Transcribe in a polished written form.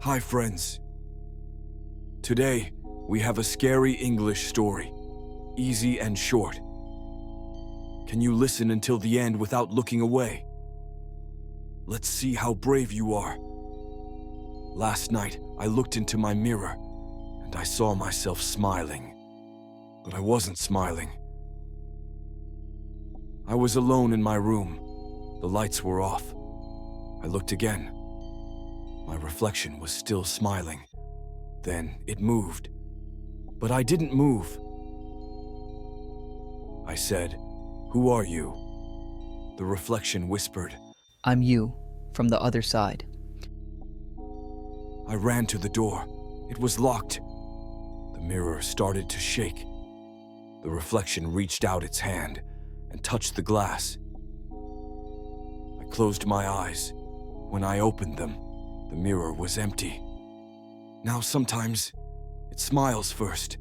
Hi friends. Today, we have a scary English story. Easy and short. Can you listen until the end without looking away? Let's see how brave you are. Last night, I looked into my mirror, and I saw myself smiling. But I wasn't smiling. I was alone in my room. The lights were off. I looked again. My reflection was still smiling. Then it moved. But I didn't move. I said, "Who are you?" The reflection whispered, I'm you, from the other side. I ran to the door. It was locked. The mirror started to shake. The reflection reached out its hand and touched the glass. I closed my eyes. When I opened them, the mirror was empty. Now sometimes, it smiles first,